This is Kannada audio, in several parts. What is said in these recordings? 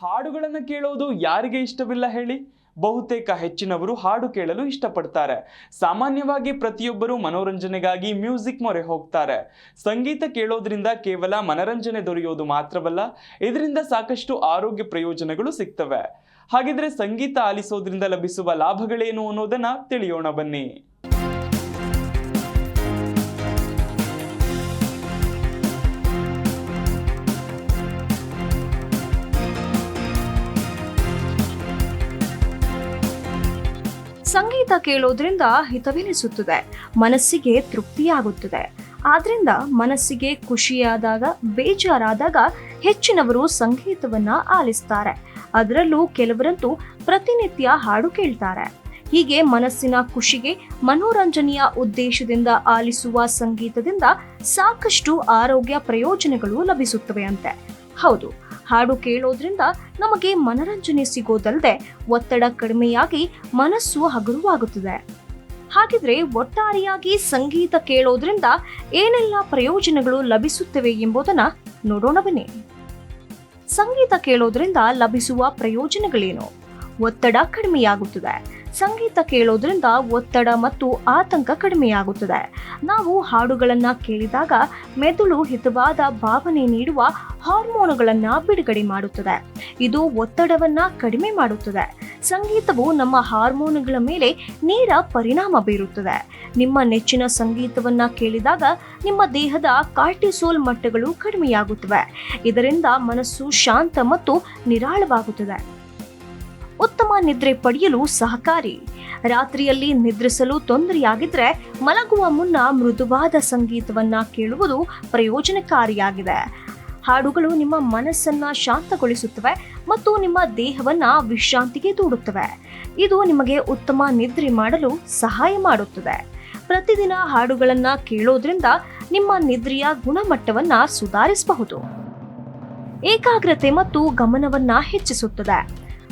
ಹಾಡುಗಳನ್ನು ಕೇಳೋದು ಯಾರಿಗೆ ಇಷ್ಟವಿಲ್ಲ ಹೇಳಿ? ಬಹುತೇಕ ಹೆಚ್ಚಿನವರು ಹಾಡು ಕೇಳಲು ಇಷ್ಟಪಡ್ತಾರೆ. ಸಾಮಾನ್ಯವಾಗಿ ಪ್ರತಿಯೊಬ್ಬರು ಮನೋರಂಜನೆಗಾಗಿ ಮ್ಯೂಸಿಕ್ ಮೊರೆ ಹೋಗ್ತಾರೆ. ಸಂಗೀತ ಕೇಳೋದ್ರಿಂದ ಕೇವಲ ಮನರಂಜನೆ ದೊರೆಯೋದು ಮಾತ್ರವಲ್ಲ, ಇದರಿಂದ ಸಾಕಷ್ಟು ಆರೋಗ್ಯ ಪ್ರಯೋಜನಗಳು ಸಿಗ್ತವೆ. ಹಾಗಿದ್ರೆ ಸಂಗೀತ ಆಲಿಸೋದ್ರಿಂದ ಲಭಿಸುವ ಲಾಭಗಳೇನು ಅನ್ನೋದನ್ನ ತಿಳಿಯೋಣ ಬನ್ನಿ. ಸಂಗೀತ ಕೇಳೋದ್ರಿಂದ ಹಿತವೆನಿಸುತ್ತದೆ, ಮನಸ್ಸಿಗೆ ತೃಪ್ತಿಯಾಗುತ್ತದೆ. ಆದ್ರಿಂದ ಮನಸ್ಸಿಗೆ ಖುಷಿಯಾದಾಗ, ಬೇಜಾರಾದಾಗ ಹೆಚ್ಚಿನವರು ಸಂಗೀತವನ್ನ ಆಲಿಸ್ತಾರೆ. ಅದರಲ್ಲೂ ಕೆಲವರಂತೂ ಪ್ರತಿನಿತ್ಯ ಹಾಡು ಕೇಳ್ತಾರೆ. ಹೀಗೆ ಮನಸ್ಸಿನ ಖುಷಿಗೆ ಮನೋರಂಜನೆಯ ಉದ್ದೇಶದಿಂದ ಆಲಿಸುವ ಸಂಗೀತದಿಂದ ಸಾಕಷ್ಟು ಆರೋಗ್ಯ ಪ್ರಯೋಜನಗಳು ಲಭಿಸುತ್ತವೆ ಅಂತೆ. ಹೌದು, ಹಾಡು ಕೇಳೋದ್ರಿಂದ ನಮಗೆ ಮನರಂಜನೆ ಸಿಗೋದಲ್ಲದೆ ಒತ್ತಡ ಕಡಿಮೆಯಾಗಿ ಮನಸ್ಸು ಹಗುರವಾಗುತ್ತದೆ. ಹಾಗಿದ್ರೆ ಒಟ್ಟಾರೆಯಾಗಿ ಸಂಗೀತ ಕೇಳೋದ್ರಿಂದ ಏನೆಲ್ಲ ಪ್ರಯೋಜನಗಳು ಲಭಿಸುತ್ತವೆ ಎಂಬುದನ್ನ ನೋಡೋಣ ಬನ್ನಿ. ಸಂಗೀತ ಕೇಳೋದ್ರಿಂದ ಲಭಿಸುವ ಪ್ರಯೋಜನಗಳೇನು? ಒತ್ತಡ ಕಡಿಮೆಯಾಗುತ್ತದೆ. ಸಂಗೀತ ಕೇಳೋದ್ರಿಂದ ಒತ್ತಡ ಮತ್ತು ಆತಂಕ ಕಡಿಮೆಯಾಗುತ್ತದೆ. ನಾವು ಹಾಡುಗಳನ್ನ ಕೇಳಿದಾಗ ಮೆದುಳು ಹಿತವಾದ ಭಾವನೆ ನೀಡುವ ಹಾರ್ಮೋನುಗಳನ್ನ ಬಿಡುಗಡೆ ಮಾಡುತ್ತದೆ. ಇದು ಒತ್ತಡವನ್ನ ಕಡಿಮೆ ಮಾಡುತ್ತದೆ. ಸಂಗೀತವು ನಮ್ಮ ಹಾರ್ಮೋನುಗಳ ಮೇಲೆ ನೇರ ಪರಿಣಾಮ ಬೀರುತ್ತದೆ. ನಿಮ್ಮ ನೆಚ್ಚಿನ ಸಂಗೀತವನ್ನ ಕೇಳಿದಾಗ ನಿಮ್ಮ ದೇಹದ ಕಾರ್ಟಿಸೋಲ್ ಮಟ್ಟಗಳು ಕಡಿಮೆಯಾಗುತ್ತವೆ. ಇದರಿಂದ ಮನಸ್ಸು ಶಾಂತ ಮತ್ತು ನಿರಾಳವಾಗುತ್ತದೆ. ಉತ್ತಮ ನಿದ್ರೆ ಪಡೆಯಲು ಸಹಕಾರಿ. ರಾತ್ರಿಯಲ್ಲಿ ನಿದ್ರಿಸಲು ತೊಂದರೆಯಾಗಿದ್ರೆ ಮಲಗುವ ಮುನ್ನ ಮೃದುವಾದ ಸಂಗೀತವನ್ನ ಕೇಳುವುದು ಪ್ರಯೋಜನಕಾರಿಯಾಗಿದೆ. ಹಾಡುಗಳು ನಿಮ್ಮ ಮನಸ್ಸನ್ನ ಶಾಂತಗೊಳಿಸುತ್ತವೆ ಮತ್ತು ನಿಮ್ಮ ದೇಹವನ್ನ ವಿಶ್ರಾಂತಿಗೆ ದೂಡುತ್ತವೆ. ಇದು ನಿಮಗೆ ಉತ್ತಮ ನಿದ್ರೆ ಮಾಡಲು ಸಹಾಯ ಮಾಡುತ್ತದೆ. ಪ್ರತಿದಿನ ಹಾಡುಗಳನ್ನ ಕೇಳೋದ್ರಿಂದ ನಿಮ್ಮ ನಿದ್ರೆಯ ಗುಣಮಟ್ಟವನ್ನ ಸುಧಾರಿಸಬಹುದು. ಏಕಾಗ್ರತೆ ಮತ್ತು ಗಮನವನ್ನ ಹೆಚ್ಚಿಸುತ್ತದೆ.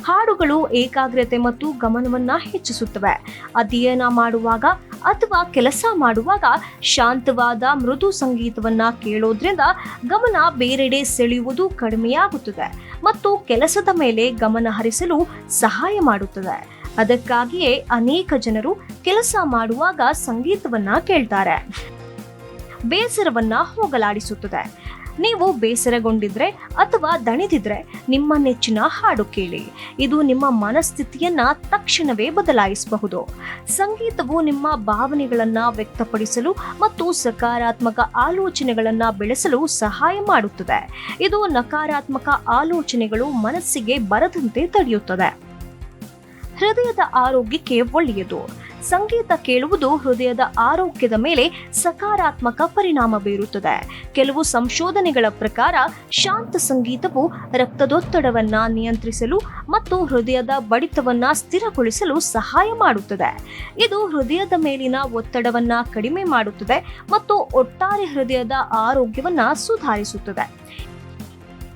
ಹಾಡುಗಳು ಏಕಾಗ್ರತೆ ಮತ್ತು ಗಮನವನ್ನ ಹೆಚ್ಚಿಸುತ್ತವೆ. ಅಧ್ಯಯನ ಮಾಡುವಾಗ ಅಥವಾ ಕೆಲಸ ಮಾಡುವಾಗ ಶಾಂತವಾದ ಮೃದು ಸಂಗೀತವನ್ನ ಕೇಳೋದ್ರಿಂದ ಗಮನ ಬೇರೆಡೆ ಸೆಳೆಯುವುದು ಕಡಿಮೆಯಾಗುತ್ತದೆ ಮತ್ತು ಕೆಲಸದ ಮೇಲೆ ಗಮನ ಹರಿಸಲು ಸಹಾಯ ಮಾಡುತ್ತದೆ. ಅದಕ್ಕಾಗಿಯೇ ಅನೇಕ ಜನರು ಕೆಲಸ ಮಾಡುವಾಗ ಸಂಗೀತವನ್ನ ಕೇಳ್ತಾರೆ. ಬೇಸರವನ್ನ ಹೋಗಲಾಡಿಸುತ್ತದೆ. ನೀವು ಬೇಸರಗೊಂಡಿದ್ರೆ ಅಥವಾ ದಣಿದಿದ್ರೆ ನಿಮ್ಮ ನೆಚ್ಚಿನ ಹಾಡು ಕೇಳಿ. ಇದು ನಿಮ್ಮ ಮನಸ್ಥಿತಿಯನ್ನ ತಕ್ಷಣವೇ ಬದಲಾಯಿಸಬಹುದು. ಸಂಗೀತವು ನಿಮ್ಮ ಭಾವನೆಗಳನ್ನ ವ್ಯಕ್ತಪಡಿಸಲು ಮತ್ತು ಸಕಾರಾತ್ಮಕ ಆಲೋಚನೆಗಳನ್ನ ಬೆಳೆಸಲು ಸಹಾಯ ಮಾಡುತ್ತದೆ. ಇದು ನಕಾರಾತ್ಮಕ ಆಲೋಚನೆಗಳು ಮನಸ್ಸಿಗೆ ಬರದಂತೆ ತಡೆಯುತ್ತದೆ. ಹೃದಯದ ಆರೋಗ್ಯಕ್ಕೆ ಒಳ್ಳೆಯದು. ಸಂಗೀತ ಕೇಳುವುದು ಹೃದಯದ ಆರೋಗ್ಯದ ಮೇಲೆ ಸಕಾರಾತ್ಮಕ ಪರಿಣಾಮ ಬೀರುತ್ತದೆ. ಕೆಲವು ಸಂಶೋಧನೆಗಳ ಪ್ರಕಾರ ಶಾಂತ ಸಂಗೀತವು ರಕ್ತದೊತ್ತಡವನ್ನ ನಿಯಂತ್ರಿಸಲು ಮತ್ತು ಹೃದಯದ ಬಡಿತವನ್ನ ಸ್ಥಿರಗೊಳಿಸಲು ಸಹಾಯ ಮಾಡುತ್ತದೆ. ಇದು ಹೃದಯದ ಮೇಲಿನ ಒತ್ತಡವನ್ನ ಕಡಿಮೆ ಮಾಡುತ್ತದೆ ಮತ್ತು ಒಟ್ಟಾರೆ ಹೃದಯದ ಆರೋಗ್ಯವನ್ನ ಸುಧಾರಿಸುತ್ತದೆ.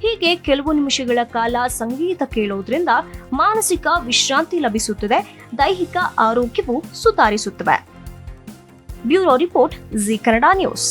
ಹೀಗೆ ಕೆಲವು ನಿಮಿಷಗಳ ಕಾಲ ಸಂಗೀತ ಕೇಳೋದ್ರಿಂದ ಮಾನಸಿಕ ವಿಶ್ರಾಂತಿ ಲಭಿಸುತ್ತದೆ, ದೈಹಿಕ ಆರೋಗ್ಯವು ಸುಧಾರಿಸುತ್ತದೆ. Bureau report, G Kannada news.